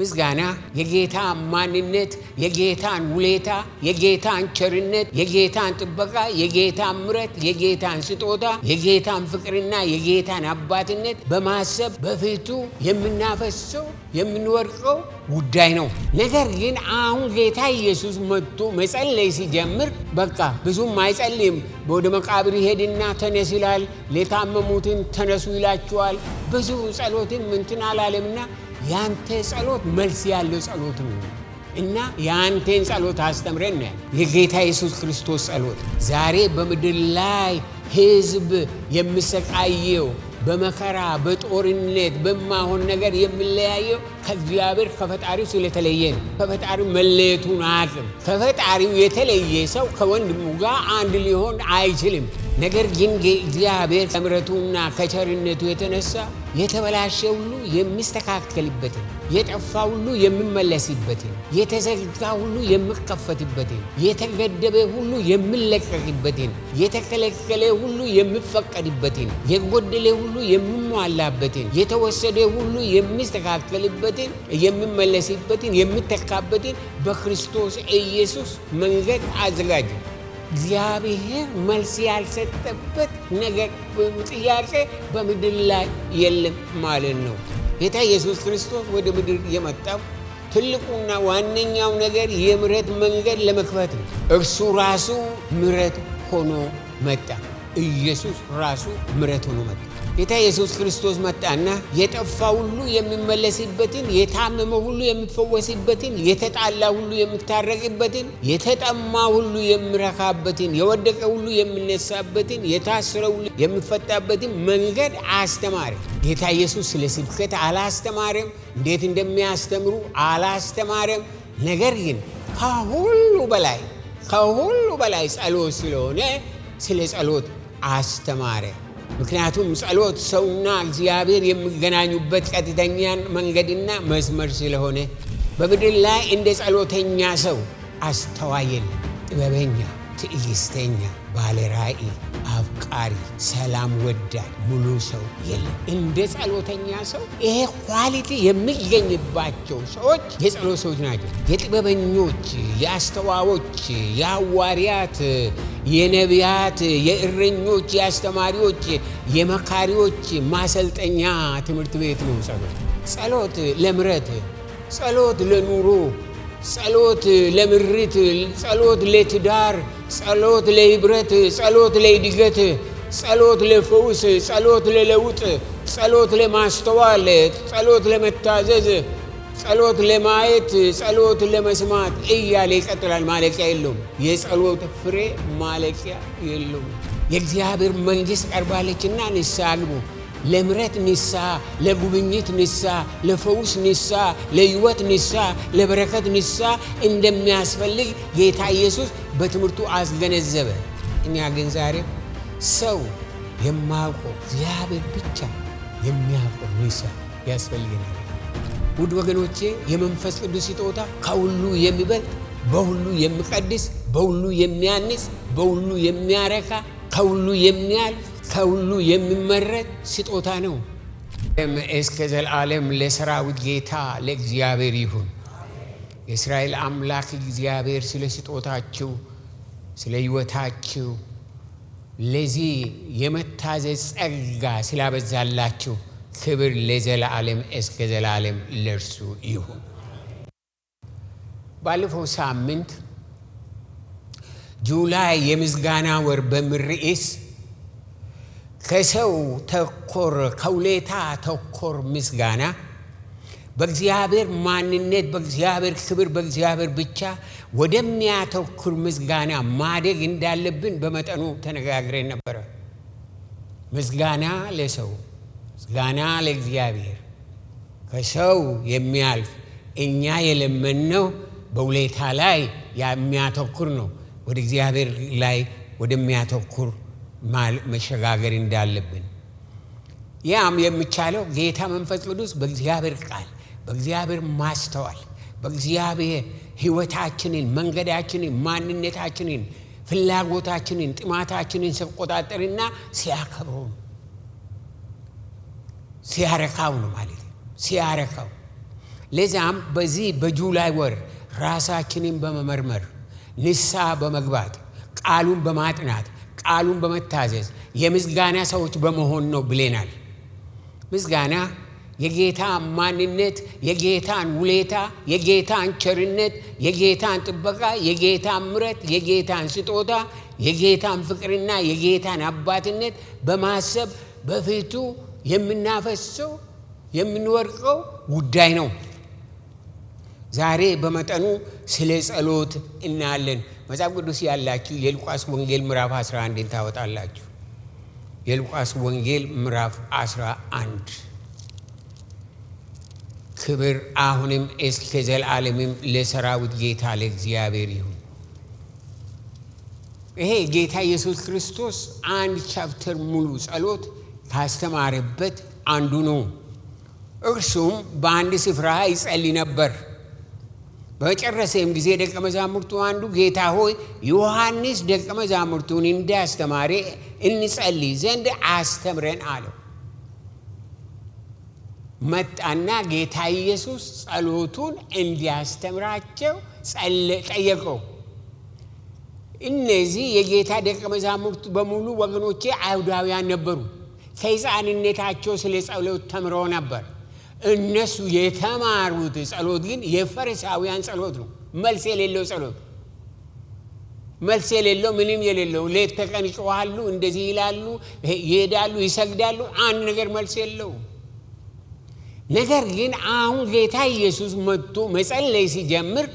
ምስጋና የጌታን ማንነት፣ የጌታን ውለታ፣ የጌታን ቸርነት፣ የጌታን ጥበቃ፣ የጌታን ምሕረት፣ የጌታን ስጦታ፣ የጌታን ፍቅርና የጌታን አባትነት በማሰብ በፊቱ የምናፈሰው የምንወርቀው ጉዳይ ነው። ነገር ግን አሁን ጌታ ኢየሱስ መጥቶ መጸለይ ሲጀምር በቃ ብዙም አይጸልይም። ወደ መቃብር ይሄድና ተነስ ይላል። ለታመሙትን ተነሱ ይላቸዋል። ብዙ ጸሎትን እንትን አላለምና ያንተ ጸሎት መልስ ያለው ጸሎት ነው እና ያንተን ጸሎት አስተምረን። የጌታ ኢየሱስ ክርስቶስ ጸሎት ዛሬ በምድር ላይ ሕዝብ የሚሰቃየው በመከራ በጦርነት በማሆን ነገር የሚለያየው ከእግዚአብሔር ከፈጣሪው ስለተለየ ነው። ከፈጣሪው መለየቱን አያውቅም። ከፈጣሪው የተለየ ሰው ከወንድሙ ጋር አንድ ሊሆን አይችልም። ነገር ግን እግዚአብሔር ከምሕረቱና ከቸርነቱ የተነሳ የተበላሸ ሁሉ የሚስተካከልበትን፣ የጠፋ ሁሉ የሚመለስበትን፣ የተዘጋ ሁሉ የሚከፈትበትን፣ የተገደበ ሁሉ የሚለቀቅበትን፣ የተከለከለ ሁሉ የሚፈቀድበትን፣ የጎደለ ሁሉ የሚሟላበትን፣ የተወሰደ ሁሉ የሚስተካከልበትን፣ የሚመለስበትን፣ የሚተካበትን በክርስቶስ ኢየሱስ መንገድ አዘጋጀ። እግዚአብሔር መልስ ያልሰጠበት ነገር ጥያቄ በምድር ላይ የለም ማለት ነው። ጌታ ኢየሱስ ክርስቶስ ወደ ምድር የመጣው ትልቁና ዋነኛው ነገር የምሕረት መንገድ ለመክፈት ነው። እርሱ ራሱ ምሕረት ሆኖ መጣ። ኢየሱስ ራሱ ምሕረት ሆኖ መጣ። ጌታ ኢየሱስ ክርስቶስ መጣና የጠፋ ሁሉ የሚመለስበትን፣ የታመመ ሁሉ የሚፈወስበትን፣ የተጣላ ሁሉ የሚታረቅበትን፣ የተጠማ ሁሉ የሚረካበትን፣ የወደቀ ሁሉ የሚነሳበትን፣ የታሰረ ሁሉ የሚፈታበትን መንገድ አስተማረ። ጌታ ኢየሱስ ስለ ስብከት አላስተማረም። እንዴት እንደሚያስተምሩ አላስተማረም። ነገር ግን ከሁሉ በላይ ጸሎት ስለሆነ ስለ ጸሎት አስተማረ። ምክንያቱም ጸሎት ሰውና እግዚአብሔር የሚገናኙበት ቀጥተኛ መንገድና መስመር ስለሆነ በምድር ላይ እንደ ጸሎተኛ ሰው አስተዋይ የለም። ጥበበኛ፣ ትዕግስተኛ፣ ባለ ራእይ፣ አፍቃሪ፣ ሰላም ወዳድ፣ ሙሉ ሰው የለም። እንደ ጸሎተኛ ሰው ይሄ ኳሊቲ የሚገኝባቸው ሰዎች የጸሎት ሰዎች ናቸው። የጥበበኞች፣ የአስተዋዮች፣ የሐዋርያት፣ የነቢያት፣ የእረኞች፣ የአስተማሪዎች፣ የመካሪዎች ማሰልጠኛ ትምህርት ቤት ነው ጸሎት ለምሕረት፣ ጸሎት ለኑሮ፣ ጸሎት ለምሪት፣ ጸሎት ለትዳር፣ ጸሎት ለህብረት፣ ጸሎት ለእድገት፣ ጸሎት ለፈውስ፣ ጸሎት ለለውጥ፣ ጸሎት ለማስተዋል፣ ጸሎት ለመታዘዝ፣ ጸሎት ለማየት፣ ጸሎት ለመስማት እያለ ይቀጥላል። ማለቂያ የለውም። የጸሎት ፍሬ ማለቂያ የለውም። የእግዚአብሔር መንግሥት ቀርባለችና ንስሐ ግቡ። ለምሕረት ንስሐ፣ ለጉብኝት ንስሐ፣ ለፈውስ ንስሐ፣ ለሕይወት ንስሐ፣ ለበረከት ንስሐ እንደሚያስፈልግ ጌታ ኢየሱስ በትምህርቱ አስገነዘበ። እኛ ግን ዛሬ ሰው የማያውቀው እግዚአብሔር ብቻ የሚያውቀው ንስሐ ያስፈልገናል። ውድ ወገኖቼ፣ የመንፈስ ቅዱስ ስጦታ ከሁሉ የሚበልጥ፣ በሁሉ የሚቀድስ፣ በሁሉ የሚያንጽ፣ በሁሉ የሚያረካ፣ ከሁሉ የሚያልፍ፣ ከሁሉ የሚመረጥ ስጦታ ነው። እስከ ዘላለም ለሰራዊት ጌታ ለእግዚአብሔር ይሁን። የእስራኤል አምላክ እግዚአብሔር ስለ ስጦታችሁ፣ ስለ ሕይወታችሁ፣ ለዚህ የመታዘዝ ጸጋ ስላበዛላችሁ ክብር ለዘላለም እስከ ዘላለም ለእርሱ ይሁን። ባለፈው ሳምንት ጁላይ የምስጋና ወር በሚል ርዕስ ከሰው ተኮር ከውለታ ተኮር ምስጋና በእግዚአብሔር ማንነት፣ በእግዚአብሔር ክብር፣ በእግዚአብሔር ብቻ ወደሚያተኩር ምስጋና ማደግ እንዳለብን በመጠኑ ተነጋግረን ነበረ። ምስጋና ለሰው፣ ምስጋና ለእግዚአብሔር፣ ከሰው የሚያልፍ እኛ የለመነው በውለታ ላይ የሚያተኩር ነው። ወደ እግዚአብሔር ላይ ወደሚያተኩር መሸጋገር እንዳለብን፣ ያም የሚቻለው ጌታ መንፈስ ቅዱስ በእግዚአብሔር ቃል፣ በእግዚአብሔር ማስተዋል፣ በእግዚአብሔር ሕይወታችንን፣ መንገዳችንን፣ ማንነታችንን፣ ፍላጎታችንን፣ ጥማታችንን ሲቆጣጠርና ሲያከብረው ነው። ሲያረካው ነው ማለት ነው። ሲያረካው ለዛም በዚህ በጁላይ ወር ራሳችንን በመመርመር ንስሐ በመግባት ቃሉን በማጥናት ቃሉን በመታዘዝ የምስጋና ሰዎች በመሆን ነው ብለናል። ምስጋና የጌታ ማንነት፣ የጌታን ውለታ፣ የጌታን ቸርነት፣ የጌታን ጥበቃ፣ የጌታን ምሕረት፣ የጌታን ስጦታ፣ የጌታን ፍቅርና የጌታን አባትነት በማሰብ በፊቱ የምናፈሰው የምንወርቀው ጉዳይ ነው። ዛሬ በመጠኑ ስለ ጸሎት እናያለን። መጽሐፍ ቅዱስ ያላችሁ የሉቃስ ወንጌል ምዕራፍ 11 ታወጣላችሁ። የሉቃስ ወንጌል ምዕራፍ 11 ክብር አሁንም እስከ ዘላለምም ለሰራዊት ጌታ ለእግዚአብሔር ይሁን። ይሄ ጌታ ኢየሱስ ክርስቶስ አንድ ቻፕተር ሙሉ ጸሎት ካስተማረበት አንዱ ነው። እርሱም በአንድ ስፍራ ይጸልይ ነበር። በጨረሰም ጊዜ ደቀ መዛሙርቱ አንዱ ጌታ ሆይ ዮሐንስ ደቀ መዛሙርቱን እንዳስተማረ እንጸልይ ዘንድ አስተምረን አለው። መጣና ጌታ ኢየሱስ ጸሎቱን እንዲያስተምራቸው ጠየቀው። እነዚህ የጌታ ደቀ መዛሙርት በሙሉ ወገኖቼ አይሁዳውያን ነበሩ። ከሕፃንነታቸው ስለ ጸሎት ተምረው ነበር። እነሱ የተማሩት ጸሎት ግን የፈሪሳውያን ጸሎት ነው። መልስ የሌለው ጸሎት፣ መልስ የሌለው ምንም የሌለው። ሌት ተቀን ይጮኻሉ፣ እንደዚህ ይላሉ፣ ይሄዳሉ፣ ይሰግዳሉ፣ አንድ ነገር መልስ የለው። ነገር ግን አሁን ጌታ ኢየሱስ መጥቶ መጸለይ ሲጀምር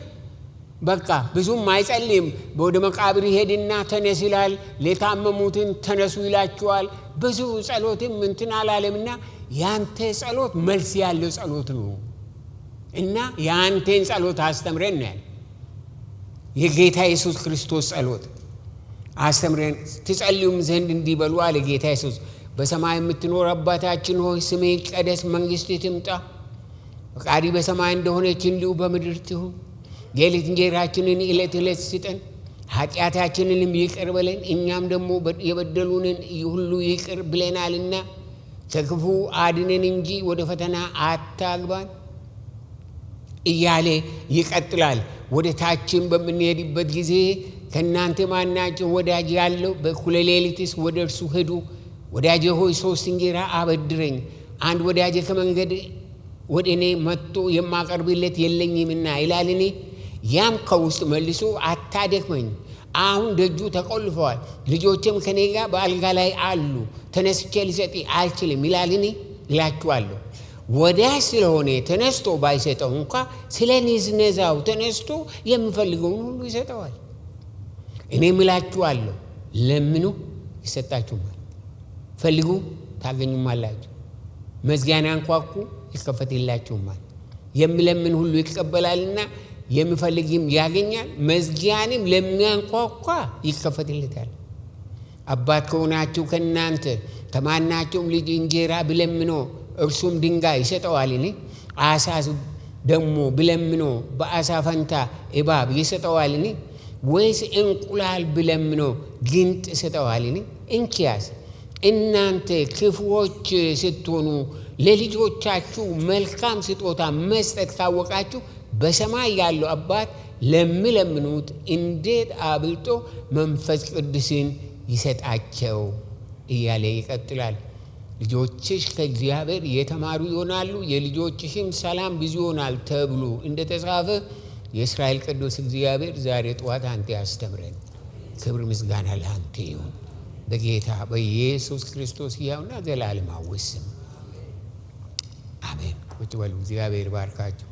በቃ ብዙም አይጸልይም። ወደ መቃብር ይሄድና ተነስ ይላል። ለታመሙትን ተነሱ ይላቸዋል። ብዙ ጸሎትም እንትን አላለምና ያንተ ጸሎት መልስ ያለው ጸሎት ነው እና ያንተን ጸሎት አስተምረን ነው። የጌታ ኢየሱስ ክርስቶስ ጸሎት አስተምረን ትጸልዩም ዘንድ እንዲበሉ አለ ጌታ ኢየሱስ። በሰማይ የምትኖር አባታችን ሆይ ስምህ ይቀደስ፣ መንግሥትህ ትምጣ፣ ፈቃድህ በሰማይ እንደሆነች እንዲሁ በምድር ትሁን። የዕለት እንጀራችንን ዕለት ዕለት ስጠን፣ ኃጢአታችንንም ይቅር በለን እኛም ደግሞ የበደሉንን ሁሉ ይቅር ብለናልና፣ ከክፉ አድነን እንጂ ወደ ፈተና አታግባን እያለ ይቀጥላል። ወደ ታችን በምንሄድበት ጊዜ ከእናንተ ማናቸው ወዳጅ ያለው በእኩለ ሌሊትስ ወደ እርሱ ሄዱ፣ ወዳጄ ሆይ 3 እንጀራ አበድረኝ፣ አንድ ወዳጄ ከመንገድ ወደ እኔ መጥቶ የማቀርብለት የለኝምና ይላልኒ። ያም ከውስጥ መልሶ አታደክመኝ፣ አሁን ደጁ ተቆልፈዋል፣ ልጆችም ከኔ ጋር በአልጋ ላይ አሉ፣ ተነስቼ ልሰጥ አልችልም ይላልኒ ይላችኋለሁ። ወዳጅ ስለሆነ ተነስቶ ባይሰጠው እንኳ ስለ ንዝነዛው ተነስቶ የሚፈልገውን ሁሉ ይሰጠዋል። እኔም እላችኋለሁ ለምኑ ይሰጣችሁማል፣ ፈልጉ ታገኙማላችሁ፣ መዝጊያን አንኳኩ ይከፈትላችሁማል። የሚለምን ሁሉ ይቀበላልና የሚፈልግም ያገኛል፣ መዝጊያንም ለሚያንኳኳ ይከፈትለታል። አባት ከሆናችሁ ከእናንተ ከማናቸውም ልጅ እንጀራ ብለምኖ እርሱም ድንጋይ ይሰጠዋልን? አሳስ ደግሞ ብለምኖ በአሳ ፈንታ እባብ ይሰጠዋልን? ወይስ እንቁላል ብለምኖ ጊንጥ ይሰጠዋልን? እንኪያስ እናንተ ክፉዎች ስትሆኑ ለልጆቻችሁ መልካም ስጦታ መስጠት ካወቃችሁ በሰማይ ያለው አባት ለሚለምኑት እንዴት አብልጦ መንፈስ ቅዱስን ይሰጣቸው እያለ ይቀጥላል። ልጆችሽ ከእግዚአብሔር የተማሩ ይሆናሉ፣ የልጆችሽም ሰላም ብዙ ይሆናል ተብሎ እንደተጻፈ የእስራኤል ቅዱስ እግዚአብሔር ዛሬ ጠዋት አንተ ያስተምረን። ክብር ምስጋና ለአንተ ይሁን በጌታ በኢየሱስ ክርስቶስ ሕያውና ዘላለማዊ ስም አሜን። ቁጭ በሉ። እግዚአብሔር ባርካችሁ።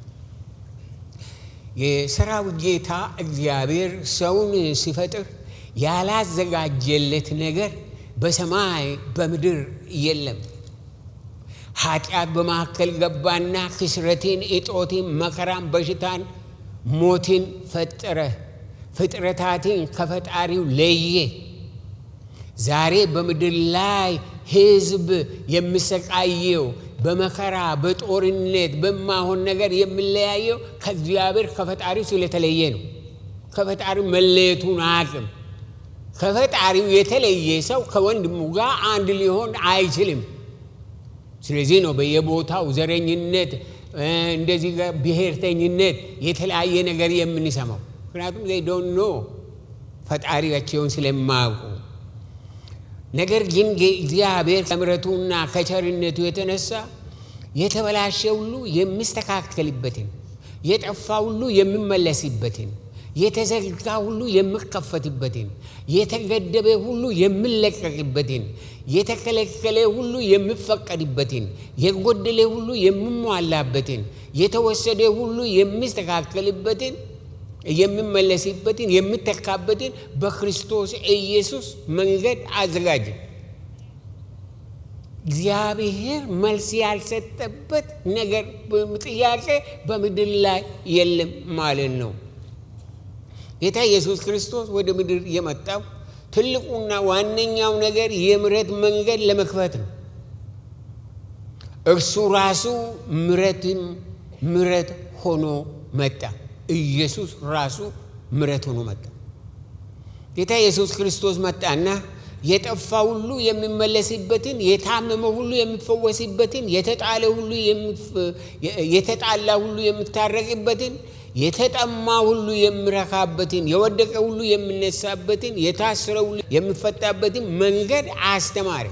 የሰራዊት ጌታ እግዚአብሔር ሰውን ሲፈጥር ያላዘጋጀለት ነገር በሰማይ በምድር የለም። ኃጢአት በመካከል ገባና ክስረትን፣ እጦትን፣ መከራን፣ በሽታን፣ ሞትን ፈጠረ። ፍጥረታትን ከፈጣሪው ለየ። ዛሬ በምድር ላይ ሕዝብ የሚሰቃየው በመከራ በጦርነት በማሆን ነገር የሚለያየው ከእግዚአብሔር ከፈጣሪው ስለተለየ ነው። ከፈጣሪው መለየቱን አቅም ከፈጣሪው የተለየ ሰው ከወንድሙ ጋር አንድ ሊሆን አይችልም። ስለዚህ ነው በየቦታው ዘረኝነት፣ እንደዚህ ብሔርተኝነት የተለያየ ነገር የምንሰማው ምክንያቱም they don't know ፈጣሪያቸውን ስለማያውቁ ነገር ግን እግዚአብሔር ከምሕረቱና ከቸርነቱ የተነሳ የተበላሸ ሁሉ የሚስተካከልበትን የጠፋ ሁሉ የሚመለስበትን የተዘጋ ሁሉ የሚከፈትበትን የተገደበ ሁሉ የሚለቀቅበትን የተከለከለ ሁሉ የሚፈቀድበትን የጎደለ ሁሉ የሚሟላበትን የተወሰደ ሁሉ የሚስተካከልበትን የሚመለስበትን የሚተካበትን በክርስቶስ ኢየሱስ መንገድ አዘጋጀ። እግዚአብሔር መልስ ያልሰጠበት ነገር ጥያቄ በምድር ላይ የለም ማለት ነው። ጌታ ኢየሱስ ክርስቶስ ወደ ምድር የመጣው ትልቁና ዋነኛው ነገር የምሕረት መንገድ ለመክፈት ነው። እርሱ ራሱ ምሕረት ሆኖ መጣ። ኢየሱስ ራሱ ምሕረት ሆኖ መጣ። ጌታ ኢየሱስ ክርስቶስ መጣና የጠፋ ሁሉ የሚመለስበትን የታመመ ሁሉ የሚፈወስበትን የተጣላ ሁሉ የሚታረቅበትን የተጠማ ሁሉ የሚረካበትን የወደቀ ሁሉ የሚነሳበትን የታሰረ ሁሉ የሚፈታበትን መንገድ አስተማረ።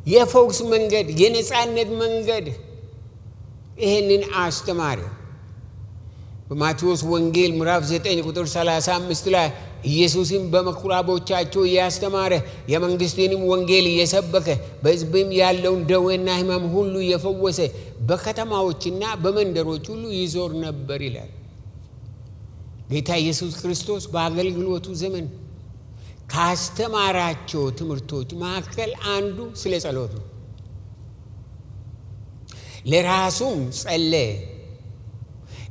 የፈውስ መንገድ፣ የነጻነት መንገድ ይሄንን አስተማረ። በማቴዎስ ወንጌል ምዕራፍ 9 ቁጥር 35 ላይ ኢየሱስም በምኩራቦቻቸው እያስተማረ የመንግሥቱንም ወንጌል እየሰበከ በሕዝብም ያለውን ደዌና ሕመም ሁሉ እየፈወሰ በከተማዎችና በመንደሮች ሁሉ ይዞር ነበር ይላል። ጌታ ኢየሱስ ክርስቶስ በአገልግሎቱ ዘመን ካስተማራቸው ትምህርቶች መካከል አንዱ ስለ ጸሎት ነው። ለራሱም ጸለየ።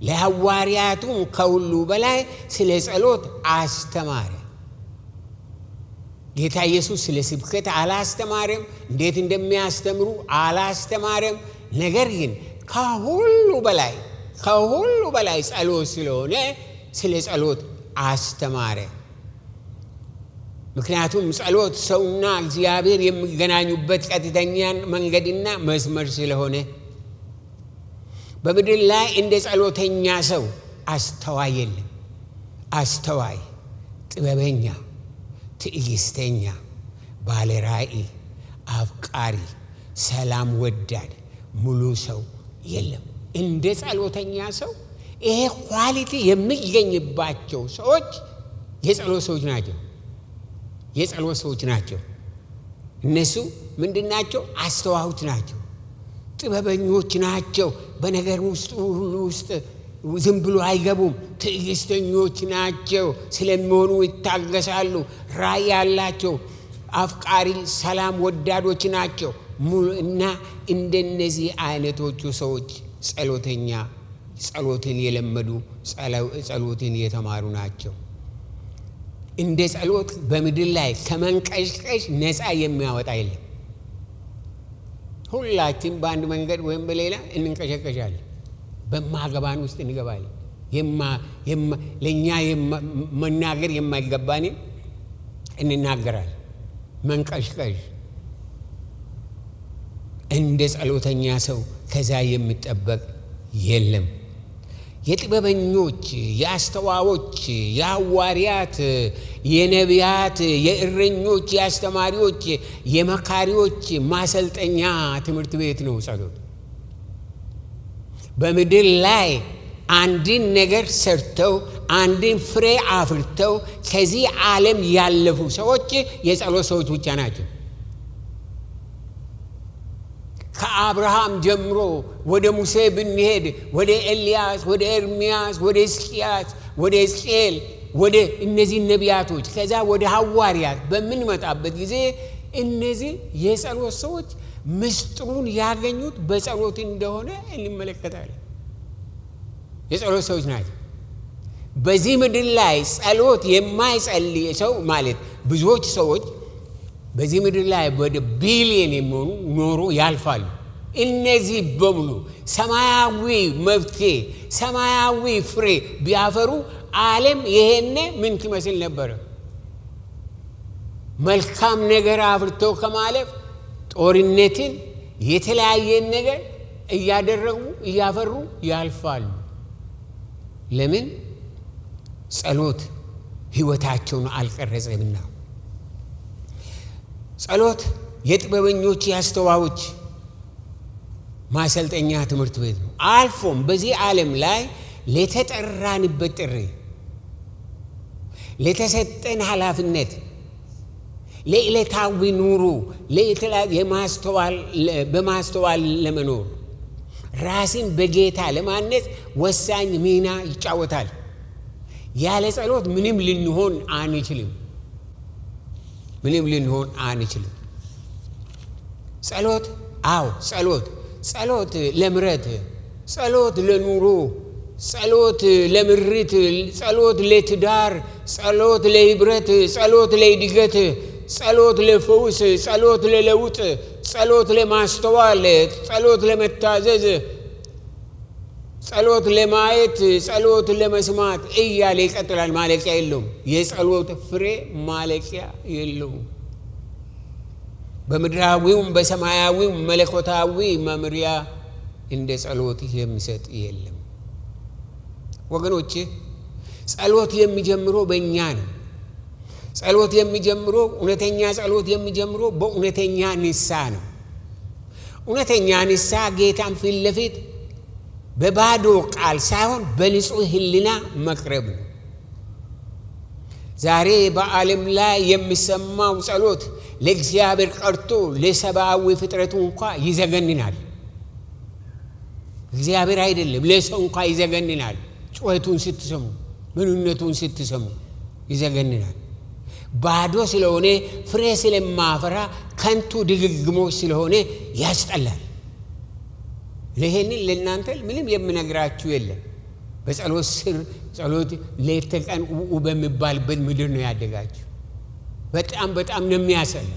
ለሐዋርያቱም ከሁሉ በላይ ስለ ጸሎት አስተማረ። ጌታ ኢየሱስ ስለ ስብከት አላስተማረም፣ እንዴት እንደሚያስተምሩ አላስተማረም። ነገር ግን ከሁሉ በላይ ጸሎት ስለሆነ ስለ ጸሎት አስተማረ። ምክንያቱም ጸሎት ሰውና እግዚአብሔር የሚገናኙበት ቀጥተኛ መንገድና መስመር ስለሆነ በምድር ላይ እንደ ጸሎተኛ ሰው አስተዋይ የለም። አስተዋይ፣ ጥበበኛ፣ ትዕግስተኛ፣ ባለ ራእይ፣ አፍቃሪ፣ ሰላም ወዳድ፣ ሙሉ ሰው የለም። እንደ ጸሎተኛ ሰው ይሄ ኳሊቲ የሚገኝባቸው ሰዎች የጸሎት ሰዎች ናቸው። የጸሎት ሰዎች ናቸው። እነሱ ምንድናቸው? አስተዋዮች ናቸው። ጥበበኞች ናቸው። በነገር ውስጥ ሁሉ ውስጥ ዝም ብሎ አይገቡም። ትዕግስተኞች ናቸው። ስለሚሆኑ ይታገሳሉ። ራእይ ያላቸው፣ አፍቃሪ፣ ሰላም ወዳዶች ናቸው። እና እንደነዚህ አይነቶቹ ሰዎች ጸሎትን የለመዱ ጸሎትን የተማሩ ናቸው። እንደ ጸሎት በምድር ላይ ከመንቀሽቀሽ ነፃ የሚያወጣ የለም። ሁላችን በአንድ መንገድ ወይም በሌላ እንንቀሸቀሻለን። በማገባን ውስጥ እንገባለን። ለእኛ መናገር የማይገባንን እንናገራለን። መንቀሽቀሽ እንደ ጸሎተኛ ሰው ከዛ የሚጠበቅ የለም። የጥበበኞች፣ የአስተዋዮች፣ የሐዋርያት፣ የነቢያት፣ የእረኞች፣ የአስተማሪዎች፣ የመካሪዎች ማሰልጠኛ ትምህርት ቤት ነው ጸሎት። በምድር ላይ አንድን ነገር ሰርተው አንድን ፍሬ አፍርተው ከዚህ ዓለም ያለፉ ሰዎች የጸሎት ሰዎች ብቻ ናቸው። ከአብርሃም ጀምሮ ወደ ሙሴ ብንሄድ፣ ወደ ኤልያስ፣ ወደ ኤርምያስ፣ ወደ ሕዝቅያስ፣ ወደ ሕዝቅኤል፣ ወደ እነዚህ ነቢያቶች ከዛ ወደ ሐዋርያት በምንመጣበት ጊዜ እነዚህ የጸሎት ሰዎች ምስጢሩን ያገኙት በጸሎት እንደሆነ እንመለከታለን። የጸሎት ሰዎች ናቸው። በዚህ ምድር ላይ ጸሎት የማይጸልይ ሰው ማለት ብዙዎች ሰዎች በዚህ ምድር ላይ ወደ ቢሊየን የሚሆኑ ኖሮ ያልፋሉ። እነዚህ በሙሉ ሰማያዊ መፍትሄ፣ ሰማያዊ ፍሬ ቢያፈሩ ዓለም ይሄኔ ምን ትመስል ነበረ? መልካም ነገር አፍርተው ከማለፍ ጦርነትን፣ የተለያየን ነገር እያደረጉ እያፈሩ ያልፋሉ። ለምን? ጸሎት ሕይወታቸውን አልቀረጸምና። ጸሎት የጥበበኞች ያስተዋዮች ማሰልጠኛ ትምህርት ቤት ነው። አልፎም በዚህ ዓለም ላይ ለተጠራንበት ጥሪ፣ ለተሰጠን ኃላፊነት፣ ለዕለታዊ ኑሮ በማስተዋል ለመኖር ራስን በጌታ ለማነጽ ወሳኝ ሚና ይጫወታል። ያለ ጸሎት ምንም ልንሆን አንችልም። ጸሎት ጸሎት ለምሕረት፣ ጸሎት ለኑሮ፣ ጸሎት ለምሪት፣ ጸሎት ለትዳር፣ ጸሎት ለህብረት፣ ጸሎት ለእድገት፣ ጸሎት ለፈውስ፣ ጸሎት ለለውጥ፣ ጸሎት ለማስተዋል፣ ጸሎት ለመታዘዝ፣ ጸሎት ለማየት፣ ጸሎት ለመስማት እያለ ይቀጥላል። ማለቂያ የለውም። የጸሎት ፍሬ ማለቂያ የለውም። በምድራዊውም በሰማያዊውም መለኮታዊ መምሪያ እንደ ጸሎት የሚሰጥ የለም። ወገኖቼ ጸሎት የሚጀምረው በእኛ ነው። ጸሎት የሚጀምረው እውነተኛ ጸሎት የሚጀምረው በእውነተኛ ንስሐ ነው። እውነተኛ ንስሐ ጌታን ፊት ለፊት በባዶ ቃል ሳይሆን በንጹህ ሕሊና መቅረብ ነው። ዛሬ በዓለም ላይ የሚሰማው ጸሎት ለእግዚአብሔር ቀርቶ ለሰብአዊ ፍጥረቱ እንኳ ይዘገንናል። እግዚአብሔር አይደለም ለሰው እንኳ ይዘገንናል። ጩኸቱን ስትሰሙ፣ ምንነቱን ስትሰሙ ይዘገንናል። ባዶ ስለሆነ ፍሬ ስለማፈራ ከንቱ ድግግሞች ስለሆነ ያስጠላል። ለይሄንን ለእናንተ ምንም የምነግራችሁ የለም። በጸሎት ስር ጸሎት ሌት ተቀን በሚባልበት ምድር ነው ያደጋችሁ። በጣም ነው የሚያሰላ።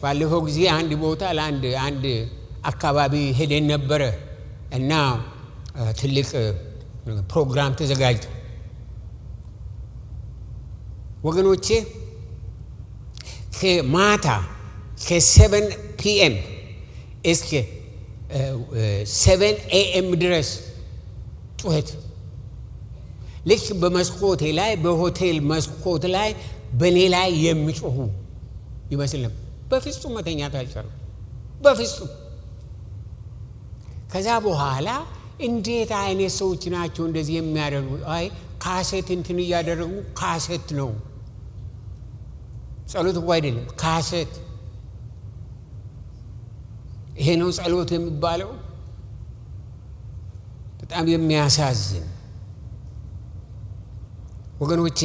ባለፈው ጊዜ አንድ ቦታ ለአንድ አካባቢ ሄደን ነበረ እና ትልቅ ፕሮግራም ተዘጋጅቶ ወገኖቼ ከማታ ከ7 PM እስከ 7 AM ድረስ ጩኸት ልክ በመስኮቴ ላይ በሆቴል መስኮት ላይ በኔ ላይ የሚጮሁ ይመስል ነበር። በፍጹም መተኛት አልቻልኩም። በፍጹም። ከዛ በኋላ እንዴት አይነት ሰዎች ናቸው እንደዚህ የሚያደርጉ? አይ ካሴት እንትን እያደረጉ ካሴት ነው ጸሎት እኮ አይደለም፣ ካሴት። ይሄ ነው ጸሎት የሚባለው? በጣም የሚያሳዝን ወገኖቼ።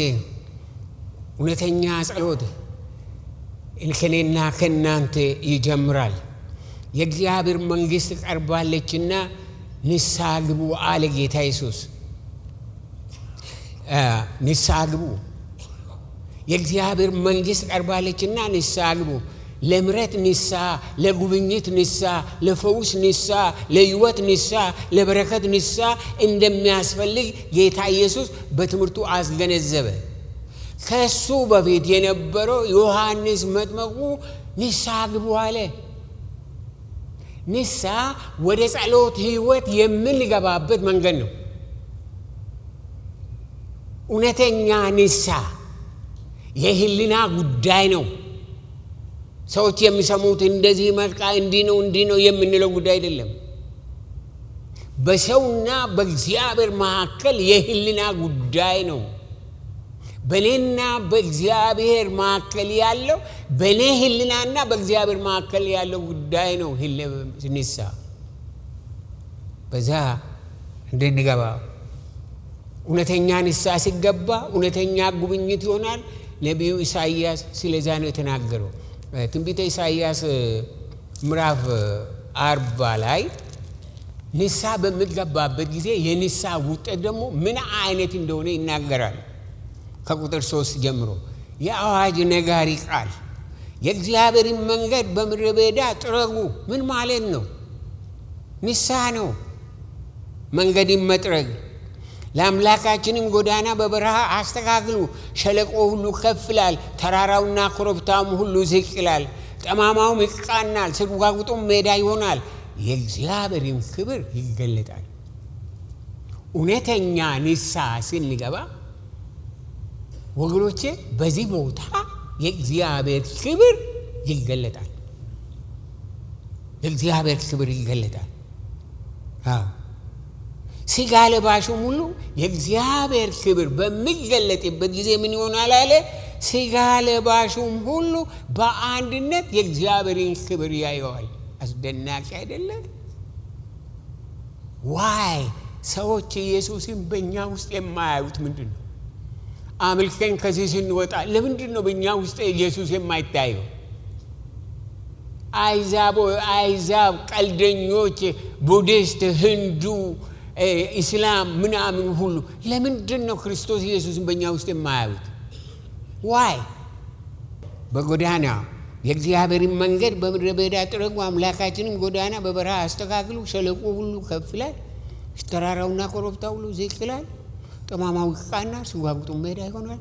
እውነተኛ ጸሎት ከእኔና ከእናንተ ይጀምራል። የእግዚአብሔር መንግሥት ቀርባለችና ንስሐ ግቡ አለ ጌታ ኢየሱስ። ንስሐ ግቡ፣ የእግዚአብሔር መንግሥት ቀርባለችና ንስሐ ግቡ። ለምሕረት ንስሐ፣ ለጉብኝት ንስሐ፣ ለፈውስ ንስሐ፣ ለሕይወት ንስሐ፣ ለበረከት ንስሐ እንደሚያስፈልግ ጌታ ኢየሱስ በትምህርቱ አስገነዘበ። ከሱ በፊት የነበረው ዮሐንስ መጥምቁ ንስሐ ግቡ አለ። ንስሐ ወደ ጸሎት ሕይወት የምንገባበት መንገድ ነው። እውነተኛ ንስሐ የህሊና ጉዳይ ነው። ሰዎች የሚሰሙት እንደዚህ መልካ እንዲህ ነው የምንለው ጉዳይ አይደለም። በሰውና በእግዚአብሔር መካከል የህሊና ጉዳይ ነው። በእኔና በእግዚአብሔር መካከል ያለው በእኔ ህሊናና በእግዚአብሔር መካከል ያለው ጉዳይ ነው። ንስሐ በዛ እንድንገባ እውነተኛ ንስሐ ሲገባ እውነተኛ ጉብኝት ይሆናል። ነቢዩ ኢሳይያስ ስለዛ ነው የተናገረው። ትንቢተ ኢሳይያስ ምዕራፍ 40 ላይ ንስሐ በሚገባበት ጊዜ የንስሐ ውጤት ደግሞ ምን አይነት እንደሆነ ይናገራል። ከቁጥር 3 ጀምሮ የአዋጅ ነጋሪ ቃል የእግዚአብሔርን መንገድ በምድረ በዳ ጥረጉ። ምን ማለት ነው? ንስሐ ነው። መንገድን መጥረግ። ለአምላካችንም ጎዳና በበረሃ አስተካክሉ። ሸለቆ ሁሉ ከፍ ይላል፣ ተራራውና ኮረብታሙ ሁሉ ዝቅ ይላል። ጠማማውም ይቃናል፣ ስርጓጉጡም ሜዳ ይሆናል። የእግዚአብሔርን ክብር ይገለጣል። እውነተኛ ንስሐ ስንገባ ወገኖቼ በዚህ ቦታ የእግዚአብሔር ክብር ይገለጣል። የእግዚአብሔር ክብር ይገለጣል። ሥጋ ለባሹም ሁሉ የእግዚአብሔር ክብር በሚገለጥበት ጊዜ ምን ይሆናል አለ? ሥጋ ለባሹም ሁሉ በአንድነት የእግዚአብሔርን ክብር ያየዋል። አስደናቂ አይደለ? ዋይ ሰዎች ኢየሱስን በእኛ ውስጥ የማያዩት ምንድን ነው? አምልከን ከዚህ ስንወጣ ለምንድን ነው በእኛ ውስጥ ኢየሱስ የማይታየው? አይዛብ፣ ቀልደኞች፣ ቡዲስት፣ ህንዱ፣ ኢስላም ምናምን ሁሉ ለምንድን ነው ክርስቶስ ኢየሱስን በእኛ ውስጥ የማያዩት? ዋይ በጎዳና የእግዚአብሔርን መንገድ በምድረ በዳ ጥረጉ፣ አምላካችንን ጎዳና በበረሃ አስተካክሉ። ሸለቆ ሁሉ ከፍ ይላል፣ ተራራውና ኮረብታው ሁሉ ዝቅ ይላል። ጠማማው ይቃናል፣ ስዋግጡም ሜዳ ይሆናል።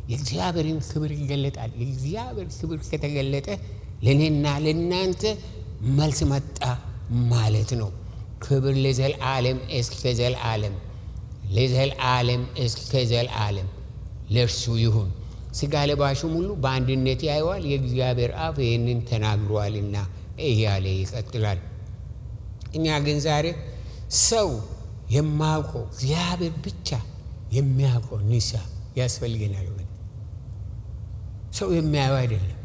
የእግዚአብሔርን ክብር ይገለጣል። የእግዚአብሔር ክብር ከተገለጠ ለእኔና ለእናንተ መልስ መጣ ማለት ነው። ክብር ለዘላለም እስከ ዘላለም፣ ለዘላለም እስከ ዘላለም ለእርሱ ይሁን። ሥጋ ለባሹም ሁሉ በአንድነት ያየዋል፣ የእግዚአብሔር አፍ ይህንን ተናግሯልና እያለ ይቀጥላል። እኛ ግን ዛሬ ሰው የማያውቀው እግዚአብሔር ብቻ የሚያውቀው ንስሐ ያስፈልገናል። ሰው የሚያየው አይደለም፣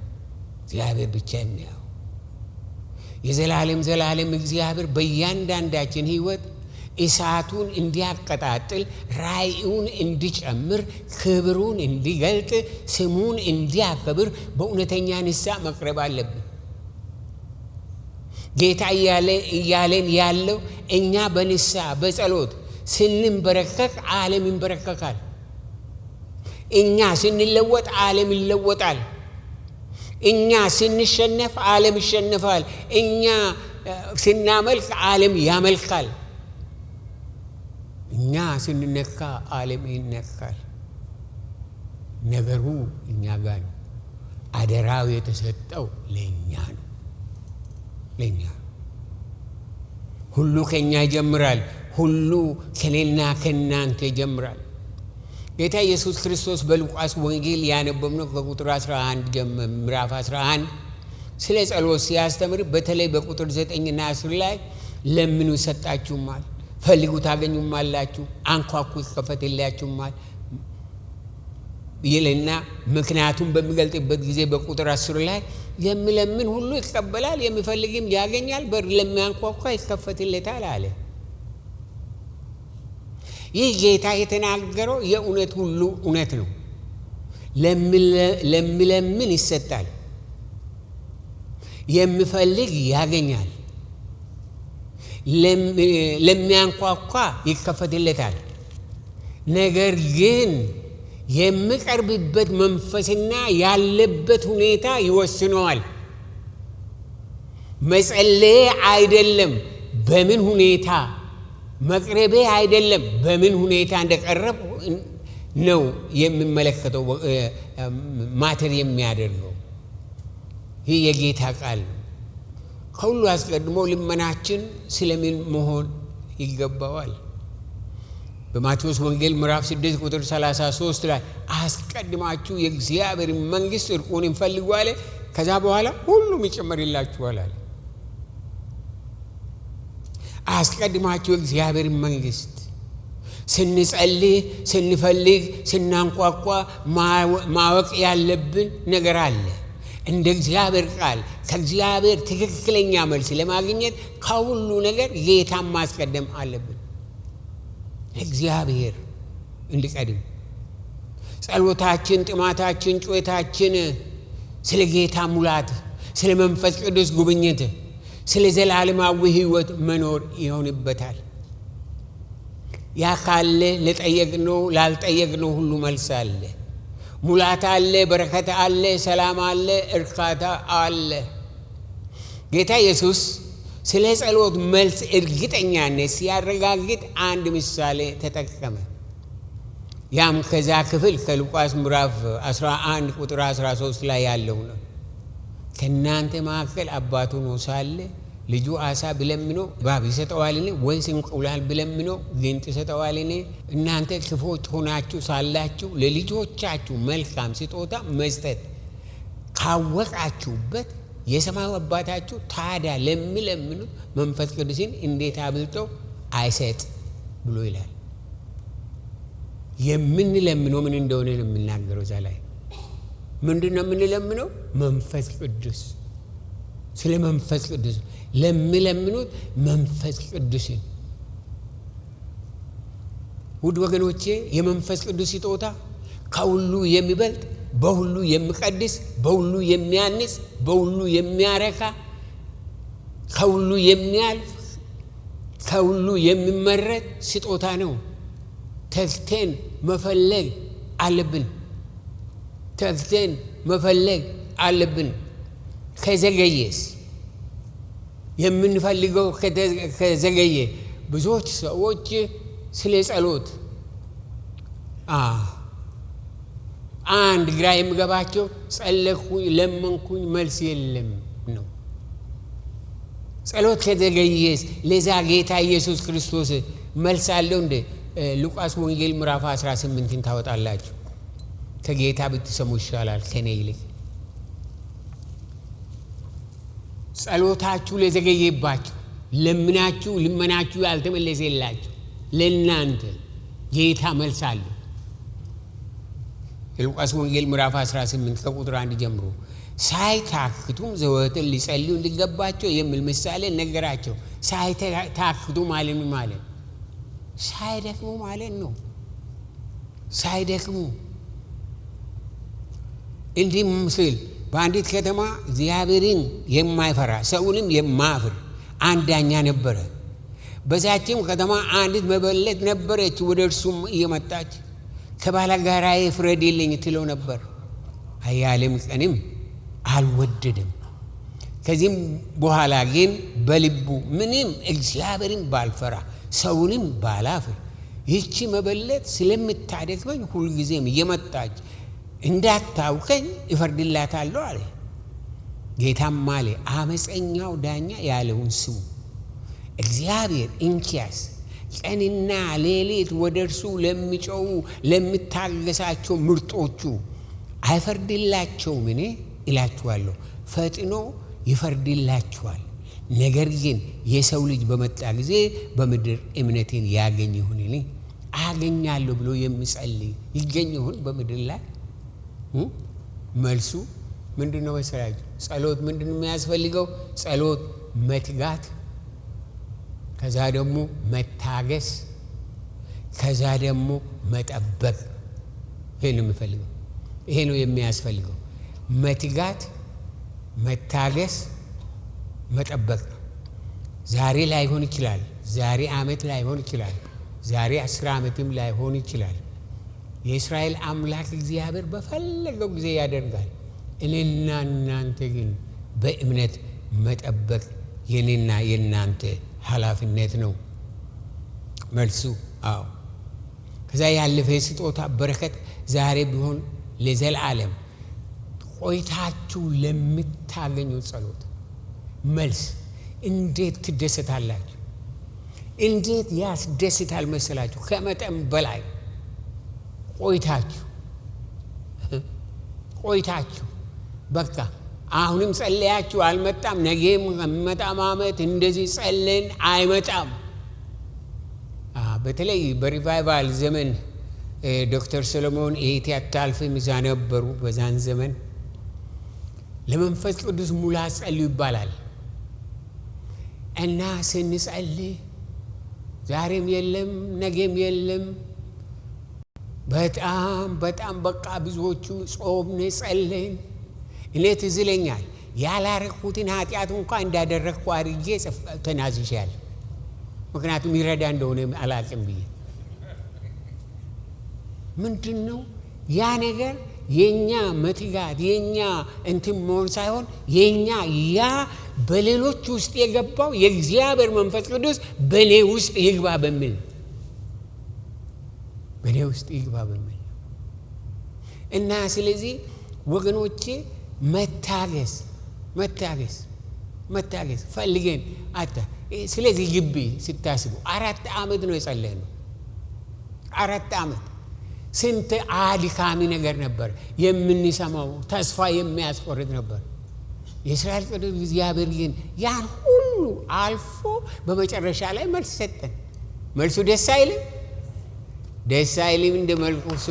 እግዚአብሔር ብቻ የሚያየው። የዘላለም ዘላለም እግዚአብሔር በእያንዳንዳችን ሕይወት እሳቱን እንዲያቀጣጥል፣ ራእዩን እንዲጨምር፣ ክብሩን እንዲገልጥ፣ ስሙን እንዲያከብር በእውነተኛ ንስሐ መቅረብ አለብን። ጌታ እያለን ያለው እኛ በንስሐ በጸሎት ስንንበረከክ ዓለም ይንበረከካል። እኛ ስንለወጥ ዓለም ይለወጣል። እኛ ስንሸነፍ ዓለም ይሸነፋል። እኛ ስናመልክ ዓለም ያመልካል። እኛ ስንነካ ዓለም ይነካል። ነገሩ እኛ ጋር ነው። አደራው የተሰጠው ለእኛ ነው። ለእኛ ሁሉ ከእኛ ይጀምራል። ሁሉ ከኔና ከእናንተ ይጀምራል። ጌታ ኢየሱስ ክርስቶስ በሉቃስ ወንጌል ያነበብነው ከቁጥር 11 ምዕራፍ 11 ስለ ጸሎት ሲያስተምር በተለይ በቁጥር 9 እና 10 ላይ ለምኑ ይሰጣችሁማል፣ ፈልጉ ታገኙማላችሁ፣ አንኳኩ ይከፈትላችሁማል ይልና ምክንያቱም በሚገልጥበት ጊዜ በቁጥር 10 ላይ የሚለምን ሁሉ ይቀበላል፣ የሚፈልግም ያገኛል፣ በር ለሚያንኳኳ ይከፈትለታል አለ። ይህ ጌታ የተናገረው የእውነት ሁሉ እውነት ነው። ለሚለምን ይሰጣል፣ የሚፈልግ ያገኛል፣ ለሚያንኳኳ ይከፈትለታል። ነገር ግን የሚቀርብበት መንፈስና ያለበት ሁኔታ ይወስነዋል። መጸለይ አይደለም በምን ሁኔታ መቅረቤ አይደለም በምን ሁኔታ እንደቀረብ ነው የሚመለከተው ማተር የሚያደርገው። ይህ የጌታ ቃል ነው። ከሁሉ አስቀድሞ ልመናችን ስለምን መሆን ይገባዋል? በማቴዎስ ወንጌል ምዕራፍ 6 ቁጥር 33 ላይ አስቀድማችሁ የእግዚአብሔር መንግሥት ጽድቁን ፈልጉ አለ። ከዛ በኋላ ሁሉም ይጨመርላችኋል አለ። አስቀድማችሁ የእግዚአብሔር መንግሥት ስንጸልይ፣ ስንፈልግ፣ ስናንኳኳ ማወቅ ያለብን ነገር አለ። እንደ እግዚአብሔር ቃል ከእግዚአብሔር ትክክለኛ መልስ ለማግኘት ከሁሉ ነገር ጌታን ማስቀደም አለብን። እግዚአብሔር እንዲቀድም ጸሎታችን፣ ጥማታችን፣ ጩኸታችን ስለ ጌታ ሙላት፣ ስለ መንፈስ ቅዱስ ጉብኝት፣ ስለ ዘላለማዊ ሕይወት መኖር ይሆንበታል። ያ ካለ ለጠየቅነው ላልጠየቅነው ሁሉ መልስ አለ። ሙላት አለ፣ በረከት አለ፣ ሰላም አለ፣ እርካታ አለ። ጌታ ኢየሱስ ስለ ጸሎት መልስ እርግጠኛነት ሲያረጋግጥ አንድ ምሳሌ ተጠቀመ። ያም ከዛ ክፍል ከሉቃስ ምዕራፍ 11 ቁጥር 13 ላይ ያለው ነው። ከእናንተ መካከል አባቱ ሆኖ ሳለ ልጁ አሳ ብለምኖ እባብ ይሰጠዋልን? ወይስ እንቁላል ብለምኖ ጊንጥ ይሰጠዋልን? እናንተ ክፉዎች ሆናችሁ ሳላችሁ ለልጆቻችሁ መልካም ስጦታ መስጠት ካወቃችሁበት የሰማዩ አባታችሁ ታዲያ ለሚለምኑ መንፈስ ቅዱስን እንዴት አብልጦ አይሰጥ ብሎ ይላል። የምንለምነው ምን እንደሆነ የምናገረው እዛ ላይ ምንድነው የምንለምነው? መንፈስ ቅዱስ። ስለ መንፈስ ቅዱስ ለሚለምኑት መንፈስ ቅዱስን። ውድ ወገኖቼ የመንፈስ ቅዱስ ስጦታ ከሁሉ የሚበልጥ፣ በሁሉ የሚቀድስ፣ በሁሉ የሚያንጽ፣ በሁሉ የሚያረካ፣ ከሁሉ የሚያልፍ፣ ከሁሉ የሚመረጥ ስጦታ ነው። ተግተን መፈለግ አለብን። ተግተን መፈለግ አለብን። ከዘገየስ የምንፈልገው ከዘገየ ብዙዎች ሰዎች ስለ ጸሎት አንድ ግራ የሚገባቸው ጸለይኩኝ፣ ለመንኩኝ፣ መልስ የለም ነው። ጸሎት ከዘገየስ ለዛ ጌታ ኢየሱስ ክርስቶስ መልስ አለው እንደ ሉቃስ ወንጌል ምዕራፍ 18ን ታወጣላችሁ። ከጌታ ብትሰሙ ይሻላል ከኔ ይልቅ። ጸሎታችሁ ለዘገየባችሁ፣ ለምናችሁ ልመናችሁ ያልተመለሰላችሁ ለእናንተ ጌታ መልስ አለው። የሉቃስ ወንጌል ምዕራፍ 18 ከቁጥር 1 ጀምሮ ሳይታክቱም ዘወትር ሊጸልዩ እንዲገባቸው የሚል ምሳሌ ነገራቸው። ሳይታክቱ ማለት ምን ማለት? ሳይደክሙ ማለት ነው። ሳይደክሙ እንዲህ ምስል በአንዲት ከተማ እግዚአብሔርን የማይፈራ ሰውንም የማያፍር አንድ ዳኛ ነበረ። በዛችም ከተማ አንዲት መበለት ነበረች። ወደ እርሱም እየመጣች ከባላጋራዬ ፍረድልኝ ትለው ነበር። አያሌም ቀንም አልወደደም። ከዚህም በኋላ ግን በልቡ ምንም እግዚአብሔርን ባልፈራ ሰውንም ባላፍር ይህቺ መበለት ስለምታደክመኝ ሁልጊዜም እየመጣች እንዳታውከኝ እፈርድላታለሁ አለ። ጌታም አለ አመፀኛው ዳኛ ያለውን ስሙ። እግዚአብሔር እንኪያስ ቀንና ሌሊት ወደ እርሱ ለሚጮኹ ለሚታገሳቸው ምርጦቹ አይፈርድላቸውምን? እላችኋለሁ ፈጥኖ ይፈርድላችኋል። ነገር ግን የሰው ልጅ በመጣ ጊዜ በምድር እምነትን ያገኝ ይሁን? አገኛለሁ ብሎ የሚጸልይ ይገኝ ይሁን በምድር ላይ? መልሱ ምንድን ነው መሰላችሁ? ጸሎት ምንድን ነው የሚያስፈልገው? ጸሎት መትጋት፣ ከዛ ደግሞ መታገስ፣ ከዛ ደግሞ መጠበቅ። ይሄ ነው የሚፈልገው። ይሄ ነው የሚያስፈልገው። መትጋት፣ መታገስ፣ መጠበቅ። ዛሬ ላይሆን ይችላል። ዛሬ ዓመት ላይሆን ይችላል። ዛሬ 10 ዓመትም ላይሆን ይችላል። የእስራኤል አምላክ እግዚአብሔር በፈለገው ጊዜ ያደርጋል። እኔና እናንተ ግን በእምነት መጠበቅ የኔና የናንተ ኃላፊነት ነው። መልሱ አዎ። ከዛ ያለፈ ስጦታ በረከት ዛሬ ቢሆን ለዘላለም ቆይታችሁ ለምታገኙት ጸሎት መልስ እንዴት ትደሰታላችሁ? እንዴት ያስደስታል መሰላችሁ? ከመጠን በላይ ቆይታችሁ በቃ አሁንም ጸለያችሁ አልመጣም፣ ነገም የሚመጣም ዓመት እንደዚህ ጸለን አይመጣም። በተለይ በሪቫይቫል ዘመን ዶክተር ሰሎሞን እህቴ አታልፍም እዛ ነበሩ። በዛን ዘመን ለመንፈስ ቅዱስ ሙላት ጸልዩ ይባላል እና ስንጸልይ ዛሬም የለም ነገም የለም። በጣም በቃ ብዙዎቹ ጾምን ጸለይን። እኔ ትዝ ይለኛል ያላረኩትን ኃጢአት እንኳን እንዳደረግኩ አድርጌ ተናዝዣለሁ። ምክንያቱም ይረዳ እንደሆነ አላውቅም ብዬ። ምንድን ነው ያ ነገር? የኛ መትጋት የኛ እንትን መሆን ሳይሆን የኛ ያ በሌሎች ውስጥ የገባው የእግዚአብሔር መንፈስ ቅዱስ በኔ ውስጥ ይግባ በሚል በኔ ውስጥ ይግባ በሚል እና ስለዚህ ወገኖቼ መታገስ መታገስ ፈልገን አታ ስለዚህ ግቢ ሲታስቡ 4 ዓመት ነው የጸለየነው 4 ዓመት ስንት አድካሚ ነገር ነበር የምንሰማው ተስፋ የሚያስቆርጥ ነበር የእስራኤል ቅዱስ እግዚአብሔር ግን ያን ሁሉ አልፎ በመጨረሻ ላይ መልስ ሰጠን መልሱ ደስ አይልም እንደ መልኩሱ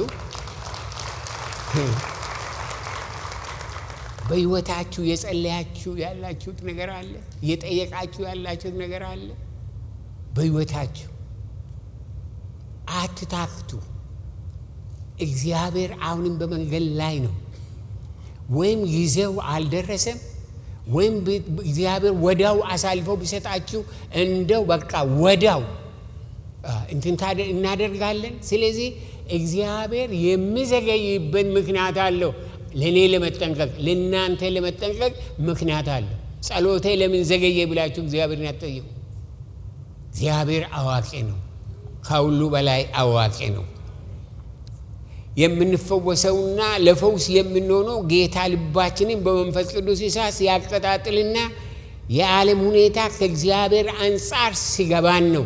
በህይወታችሁ የጸለያችሁ ያላችሁት ነገር አለ የጠየቃችሁ ያላችሁት ነገር አለ በህይወታችሁ አትታክቱ እግዚአብሔር አሁንም በመንገድ ላይ ነው ወይም ጊዜው አልደረሰም ወይም እግዚአብሔር ወዳው አሳልፎ ቢሰጣችሁ እንደው በቃ ወዳው እናደርጋለን ስለዚህ እግዚአብሔር የሚዘገይበት ምክንያት አለው ለኔ ለመጠንቀቅ ለናንተ ለመጠንቀቅ ምክንያት አለው ጸሎቴ ለምን ዘገየ ብላችሁ እግዚአብሔርን አትጠይቁ እግዚአብሔር አዋቂ ነው ከሁሉ በላይ አዋቂ ነው የምንፈወሰውና ለፈውስ የምንሆነው ጌታ ልባችንን በመንፈስ ቅዱስ እሳት ያቀጣጥልና የዓለም ሁኔታ ከእግዚአብሔር አንፃር ሲገባን ነው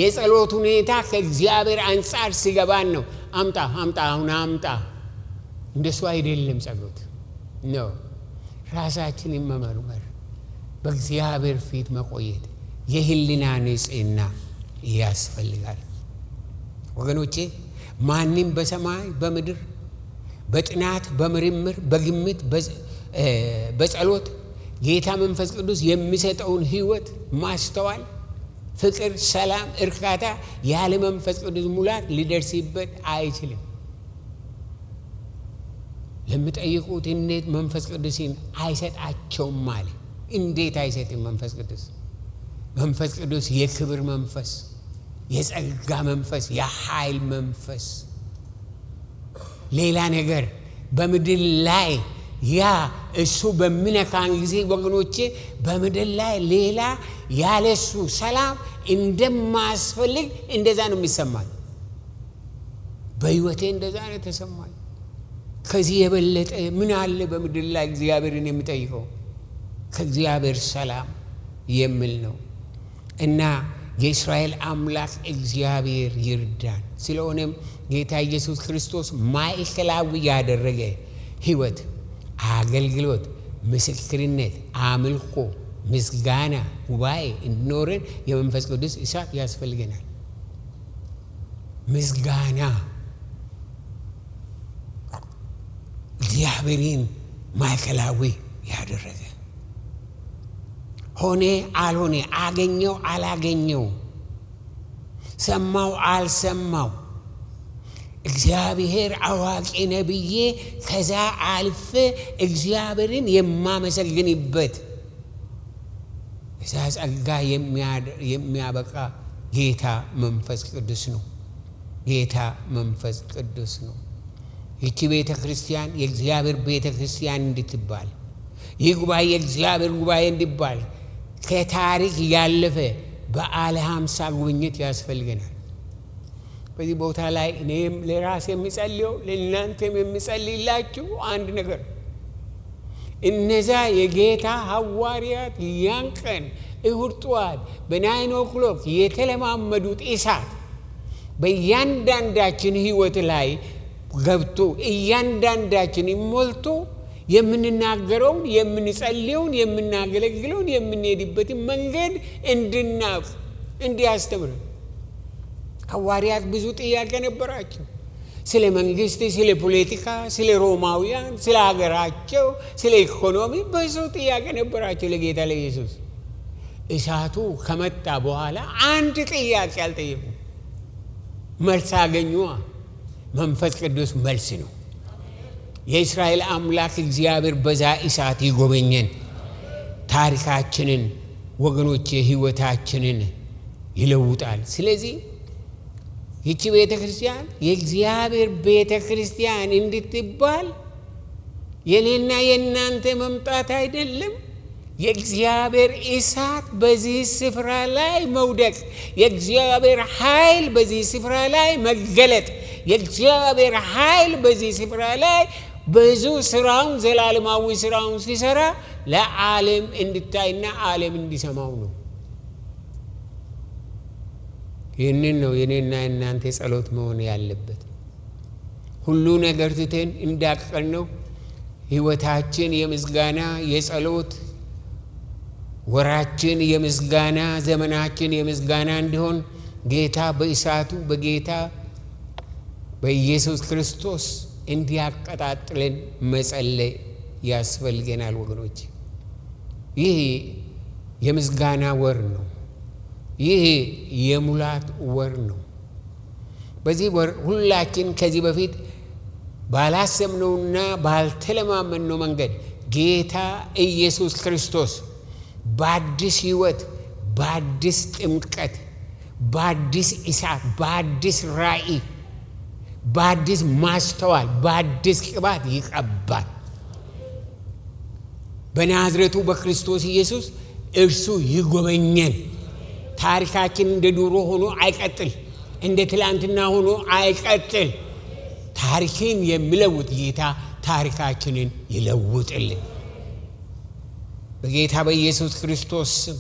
የጸሎት ሁኔታ ከእግዚአብሔር አንፃር ሲገባን ነው አምጣ እንደሱ አይደለም ጸሎት ነው ራሳችንን መመርመር በእግዚአብሔር ፊት መቆየት የህሊና ንጽህና ያስፈልጋል ወገኖቼ ማንንም በሰማይ በምድር በጥናት በምርምር በግምት በጸሎት ጌታ መንፈስ ቅዱስ የሚሰጠውን ህይወት ማስተዋል ፍቅር ሰላም እርካታ ያለ መንፈስ ቅዱስ ሙላት ሊደርስበት አይችልም ለምጠይቁት እንዴት መንፈስ ቅዱስን አይሰጣቸውም ማለት እንዴት አይሰጥም መንፈስ ቅዱስ የክብር መንፈስ የጸጋ መንፈስ የኃይል መንፈስ ሌላ ነገር በምድር ላይ ያ እሱ በሚነካን ጊዜ ወገኖቼ በምድር ላይ ሌላ ያለሱ ሰላም እንደማያስፈልግ እንደዛ ነው የሚሰማኝ በህይወቴ እንደዛ ነው ተሰማኝ ከዚህ የበለጠ ምን አለ በምድር ላይ እግዚአብሔርን የሚጠይቀው ከእግዚአብሔር ሰላም የሚል ነው እና የእስራኤል አምላክ እግዚአብሔር ይርዳን ስለሆነም ጌታ ኢየሱስ ክርስቶስ ማዕከላዊ ያደረገ ህይወት አገልግሎት ምስክርነት አምልኮ ምስጋና ጉባኤ እንኖርን የመንፈስ ቅዱስ እሳት ያስፈልገናል ምስጋና እግዚአብሔርን ማዕከላዊ ያደረገ ሆነ አልሆነ አገኘው አላገኘው ሰማው አልሰማው እግዚአብሔር አዋቂ ነብዬ ከዛ አልፈ እግዚአብሔርን የማመሰግንበት እዛ ጸጋ የሚያበቃ ጌታ መንፈስ ቅዱስ ነው ጌታ መንፈስ ቅዱስ ነው ይቺ ቤተ ክርስቲያን የእግዚአብሔር ቤተ ክርስቲያን እንድትባል ይህ ጉባኤ የእግዚአብሔር ጉባኤ እንዲባል ከታሪክ ያለፈ በዓለ 50 ጉብኝት ያስፈልገናል በዚህ ቦታ ላይ እኔም ለራሴ የምጸልየው ለእናንተም የምጸልይላችሁ አንድ ነገር እነዛ የጌታ ሐዋርያት ያን ቀን እሁድ ጠዋት በ9 o'clock የተለማመዱት እሳት በእያንዳንዳችን ህይወት ላይ ገብቶ እያንዳንዳችን ሞልቶ የምንናገረው የምንጸልየውን የምናገለግለው የምንሄድበት መንገድ እንድናውቅ እንዲያስተምር ሐዋርያት ብዙ ጥያቄ ነበራቸው ስለ መንግስት ስለ ፖለቲካ ስለ ሮማውያን ስለ ሀገራቸው ስለ ኢኮኖሚ ብዙ ጥያቄ ነበራቸው ለጌታ ለኢየሱስ እሳቱ ከመጣ በኋላ አንድ ጥያቄ አልጠየቁ መልስ አገኙ መንፈስ ቅዱስ መልስ ነው የእስራኤል አምላክ እግዚአብሔር በዛ እሳት ይጎበኘን ታሪካችንን ወገኖቼ ህይወታችንን ይለውጣል ስለዚህ ይቺ ቤተ ክርስቲያን የእግዚአብሔር ቤተ ክርስቲያን እንድትባል የኔና የናንተ መምጣት አይደለም የእግዚአብሔር እሳት በዚህ ስፍራ ላይ መውደቅ የእግዚአብሔር ኃይል በዚህ ስፍራ ላይ መገለጥ የእግዚአብሔር ኃይል በዚህ ስፍራ ላይ ብዙ ስራውን ዘላለማዊ ስራውን ሲሰራ ለዓለም እንድታይና ዓለም እንዲሰማው ነው። ይህንን ነው የኔና የናንተ ጸሎት መሆን ያለበት። ሁሉ ነገር ትተን እንዳቀልነው ሕይወታችን የምስጋና የጸሎት ወራችን የምስጋና ዘመናችን የምስጋና እንዲሆን ጌታ በእሳቱ በጌታ በኢየሱስ ክርስቶስ እንዲያቀጣጥለን መጸለይ ያስፈልገናል ወገኖች። ይህ የምስጋና ወር ነው። ይህ የሙላት ወር ነው። በዚህ ወር ሁላችን ከዚህ በፊት ባላሰብነውና ባልተለማመንነው መንገድ ጌታ ኢየሱስ ክርስቶስ በአዲስ ሕይወት፣ በአዲስ ጥምቀት፣ በአዲስ እሳት፣ በአዲስ ራእይ፣ በአዲስ ማስተዋል፣ በአዲስ ቅባት ይቀባል። በናዝሬቱ በክርስቶስ ኢየሱስ እርሱ ይጎበኘን። ታሪካችን እንደ ድሮ ሆኖ አይቀጥል፣ እንደ ትላንትና ሆኖ አይቀጥል። ታሪክን የሚለውጥ ጌታ ታሪካችንን ይለውጥልን። በጌታ በኢየሱስ ክርስቶስ ስም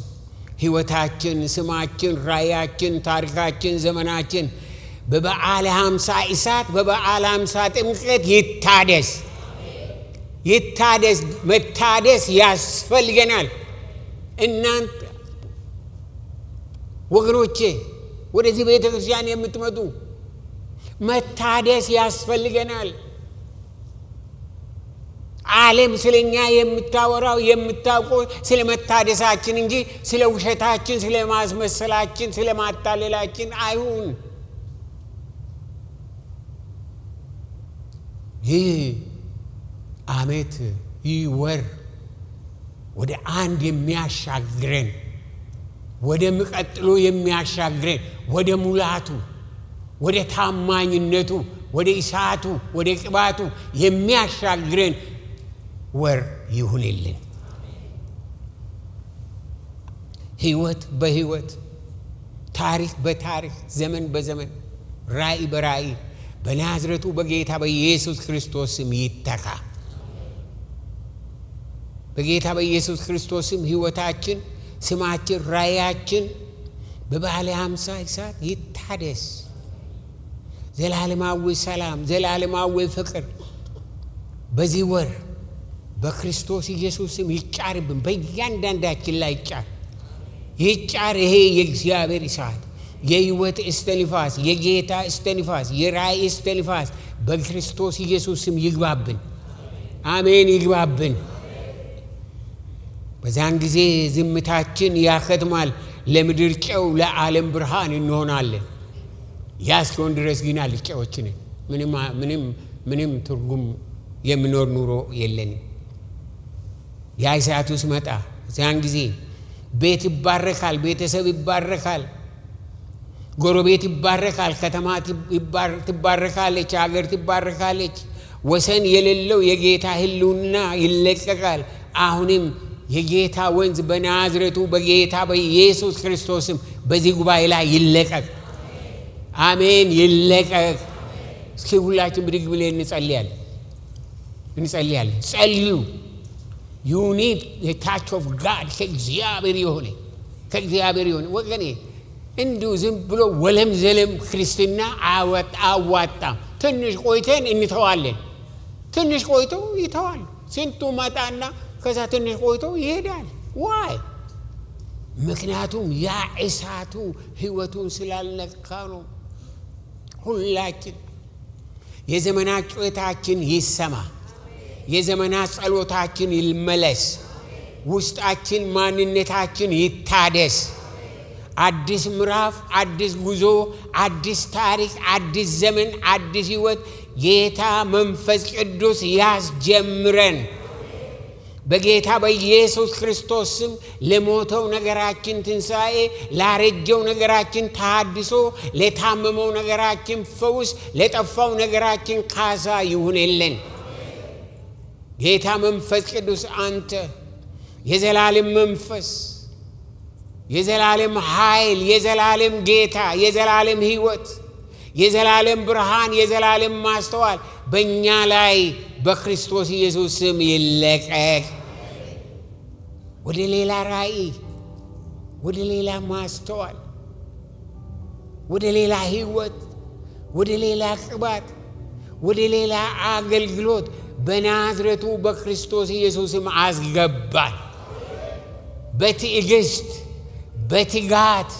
ሕይወታችን፣ ስማችን፣ ራእያችን፣ ታሪካችን፣ ዘመናችን በበዓለ 50 እሳት በበዓለ 50 ጥምቀት ይታደስ። ይታደስ። መታደስ ያስፈልገናል። እናንተ ወገኖቼ ወደዚህ ቤተ ክርስቲያን የምትመጡ መታደስ ያስፈልገናል። ዓለም ስለኛ የምታወራው የምታውቀው ስለ መታደሳችን እንጂ ስለ ውሸታችን፣ ስለ ማስመሰላችን፣ ስለ ማታለላችን አይሁን። ይህ ዓመት ይህ ወር ወደ አንድ የሚያሻግረን ወደ ሚቀጥሎ የሚያሻግረን ወደ ሙላቱ፣ ወደ ታማኝነቱ፣ ወደ እሳቱ፣ ወደ ቅባቱ የሚያሻግረን ወር ይሁንልን። ሕይወት በሕይወት፣ ታሪክ በታሪክ፣ ዘመን በዘመን፣ ራእይ በራእይ በናዝሬቱ በጌታ በኢየሱስ ክርስቶስ ስም ይተካ። በጌታ በኢየሱስ ክርስቶስ ስም ሕይወታችን፣ ስማችን፣ ራእያችን በበዓለ 50 እሳት ይታደስ። ዘላለማዊ ሰላም፣ ዘላለማዊ ፍቅር በዚህ ወር በክርስቶስ ኢየሱስ ስም ይጫርብን። በእያንዳንዳችን ላይ ይጫር። ይሄ የእግዚአብሔር እሳት፣ የሕይወት እስትንፋስ፣ የጌታ እስትንፋስ፣ የራእይ እስትንፋስ በክርስቶስ ኢየሱስ ስም ይግባብን። አሜን። ይግባብን። በዛን ጊዜ ዝምታችን ያከትማል። ለምድር ጨው፣ ለዓለም ብርሃን እንሆናለን። ያስከውን ድረስ ግን አልጨዎች ነን። ምንም ትርጉም የሚኖር ኑሮ የለንም። ያ እሳቱ ሲመጣ ዛን ጊዜ ቤት ይባረካል፣ ቤተሰብ ይባረካል፣ ጎረቤት ይባረካል፣ ከተማ ትባረካለች፣ ሀገር ትባረካለች። ወሰን የሌለው የጌታ ሕልውና ይለቀቃል። አሁንም የጌታ ወንዝ በናዝሬቱ በጌታ በኢየሱስ ክርስቶስም በዚህ ጉባኤ ላይ ይለቀቅ። አሜን። ይለቀቅ። እስኪ ሁላችን ብድግ ብለን እንጸልያለን። ጸልዩ። you need the touch of God ከእግዚአብሔር የሆነ ወገኔ። እንዲሁ ዝም ብሎ ወለም ዘለም ክርስትና አዋጣም። ትንሽ ቆይተን እንተዋለን። ትንሽ ቆይቶ ይተዋል። ስንቱ መጣና ከዛ ትንሽ ቆይቶ ይሄዳል። ዋይ? ምክንያቱም ያ እሳቱ ሕይወቱን ስላልነካ ነው። ሁላችን የዘመናት ጩኸታችን ይሰማ። የዘመናት ጸሎታችን ይመለስ። ውስጣችን ማንነታችን ይታደስ። አዲስ ምዕራፍ፣ አዲስ ጉዞ፣ አዲስ ታሪክ፣ አዲስ ዘመን፣ አዲስ ሕይወት ጌታ መንፈስ ቅዱስ ያስጀምረን። በጌታ በኢየሱስ ክርስቶስ ስም ለሞተው ነገራችን ትንሣኤ፣ ላረጀው ነገራችን ተሐድሶ፣ ለታመመው ነገራችን ፈውስ፣ ለጠፋው ነገራችን ካሳ ይሁንልን። ጌታ መንፈስ ቅዱስ አንተ የዘላለም መንፈስ፣ የዘላለም ኃይል፣ የዘላለም ጌታ፣ የዘላለም ሕይወት፣ የዘላለም ብርሃን፣ የዘላለም ማስተዋል በእኛ ላይ በክርስቶስ ኢየሱስ ስም ይለቀቅ። ወደ ሌላ ራእይ፣ ወደ ሌላ ማስተዋል፣ ወደ ሌላ ህይወት፣ ወደ ሌላ ቅባት፣ ወደ ሌላ አገልግሎት በናዝሬቱ በክርስቶስ ኢየሱስም አስገባን። በትዕግስት በትጋት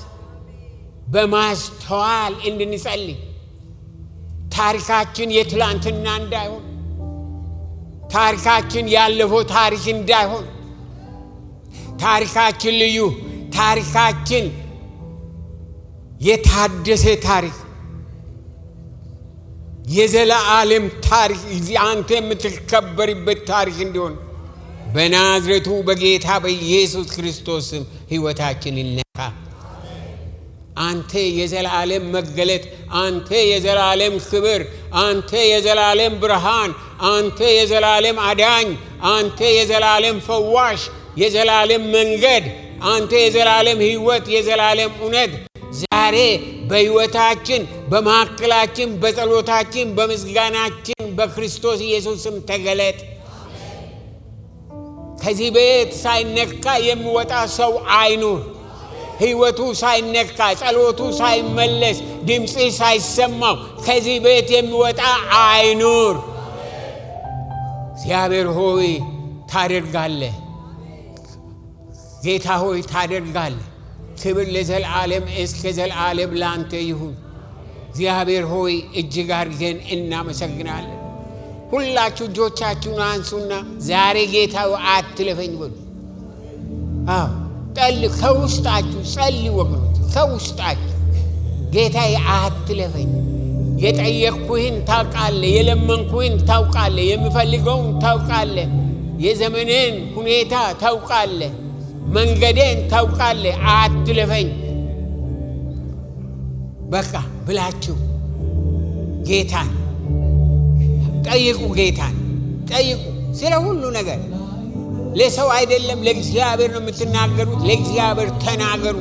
በማስተዋል እንድንጸልይ ታሪካችን የትላንትና እንዳይሆን፣ ታሪካችን ያለፈው ታሪክ እንዳይሆን፣ ታሪካችን ልዩ፣ ታሪካችን የታደሰ ታሪክ፣ የዘላለም ታሪክ፣ አንተ የምትከበርበት ታሪክ እንዲሆን በናዝሬቱ በጌታ በኢየሱስ ክርስቶስ ሕይወታችን ይነካ። አንተ የዘላለም መገለጥ፣ አንተ የዘላለም ክብር፣ አንተ የዘላለም ብርሃን፣ አንተ የዘላለም አዳኝ፣ አንተ የዘላለም ፈዋሽ፣ የዘላለም መንገድ፣ አንተ የዘላለም ሕይወት፣ የዘላለም እውነት ዛሬ በሕይወታችን፣ በማዕከላችን፣ በጸሎታችን፣ በምስጋናችን በክርስቶስ ኢየሱስም ተገለጥ። ከዚህ ቤት ሳይነካ የሚወጣ ሰው አይኑር። ሕይወቱ ሳይነካ፣ ጸሎቱ ሳይመለስ፣ ድምፅ ሳይሰማው ከዚህ ቤት የሚወጣ አይኑር። እግዚአብሔር ሆይ ታደርጋለህ። ጌታ ሆይ ታደርጋለህ። ክብር ለዘላለም እስከ ዘላለም ላንተ ይሁን። እግዚአብሔር ሆይ እጅግ አድርገን እናመሰግናለን። ሁላችሁ እጆቻችሁን አንሱና ዛሬ ጌታ አትለፈኝ በሉ። ከውስጣችሁ ጸልዩ ወገኖች፣ ከውስጣችሁ ጌታዬ አትለፈኝ። የጠየቅኩህን ታውቃለህ፣ የለመንኩህን ታውቃለህ፣ የምፈልገውን ታውቃለህ፣ የዘመኔን ሁኔታ ታውቃለህ፣ መንገዴን ታውቃለህ፣ አትለፈኝ በቃ ብላችሁ ጌታን ጠይቁ። ጌታን ጠይቁ ስለ ሁሉ ነገር። ለሰው አይደለም ለእግዚአብሔር ነው የምትናገሩት። ለእግዚአብሔር ተናገሩ።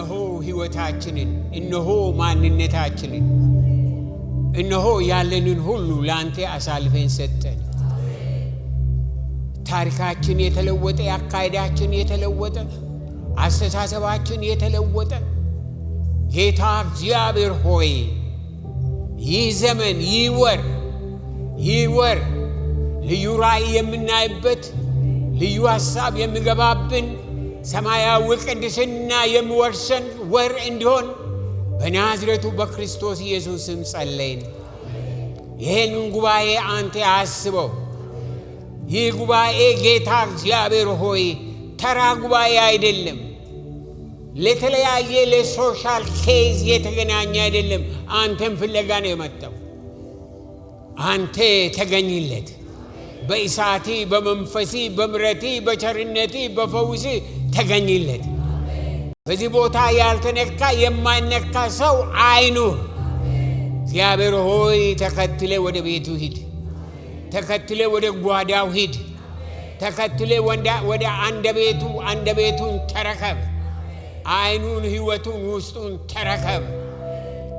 እነሆ ሕይወታችንን፣ እነሆ ማንነታችንን፣ እነሆ ያለንን ሁሉ ላንተ አሳልፈን ሰጠን። ታሪካችን የተለወጠ፣ አካሄዳችን የተለወጠ፣ አስተሳሰባችን የተለወጠ ጌታ እግዚአብሔር ሆይ ይህ ዘመን ይህ ወር ልዩ ራእይ የምናይበት፣ ልዩ ሐሳብ የሚገባብን፣ ሰማያዊ ቅድስና የሚወርሰን ወር እንዲሆን በናዝሬቱ በክርስቶስ ኢየሱስ ስም ጸለይን። ይህን ጉባኤ አንተ አስበው። ይህ ጉባኤ ጌታ እግዚአብሔር ሆይ ተራ ጉባኤ አይደለም። ለተለያየ ለሶሻል ኬዝ የተገናኘ አይደለም። አንተን ፍለጋ ነው የመጣው። አንተ ተገኝለት። በእሳቲ፣ በመንፈሲ፣ በምረቲ፣ በቸርነቲ፣ በፈውሲ ተገኝለት። በዚህ ቦታ ያልተነካ የማይነካ ሰው አይኑር። እግዚአብሔር ሆይ ተከትለ ወደ ቤቱ ሂድ። ተከትለ ወደ ጓዳው ሂድ። ተከትለ ወደ አንደበቱን ተረከብ። አይኑን፣ ሕይወቱን፣ ውስጡን ተረከብ።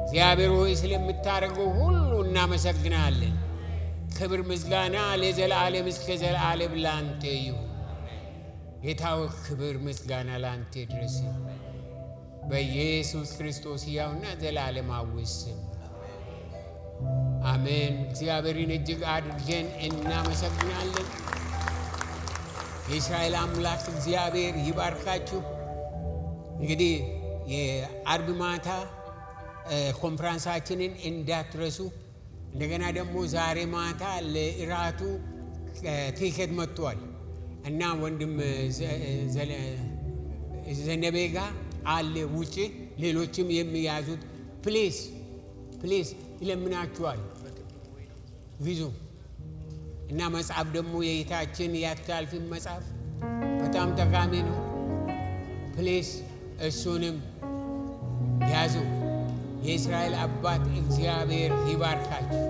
እግዚአብሔር ሆይ ስለምታደርገው ሁሉ እናመሰግናለን። ክብር ምስጋና ለዘላለም እስከ ዘላለም ላንተ ይሁን። ጌታው ክብር ምስጋና ላንተ ድረስ በኢየሱስ ክርስቶስ ሕያውና ዘላለማዊ ስም አሜን። እግዚአብሔርን እጅግ አድርገን እናመሰግናለን። የእስራኤል አምላክ እግዚአብሔር ይባርካችሁ። እንግዲህ የአርብ ማታ ኮንፈረንሳችንን እንዳትረሱ። እንደገና ደግሞ ዛሬ ማታ ለእራቱ ቲኬት መጥቷል እና ወንድም ዘነበ ጋር አለ ውጪ። ሌሎችም የሚያዙት ፕሊዝ ይለምናችኋል ቪዙ እና መጽሐፍ ደግሞ የጌታችን የአታልፊም መጽሐፍ በጣም ጠቃሚ ነው። ፕሊዝ እሱንም ያዙ። የእስራኤል አባት እግዚአብሔር ይባርካችሁ።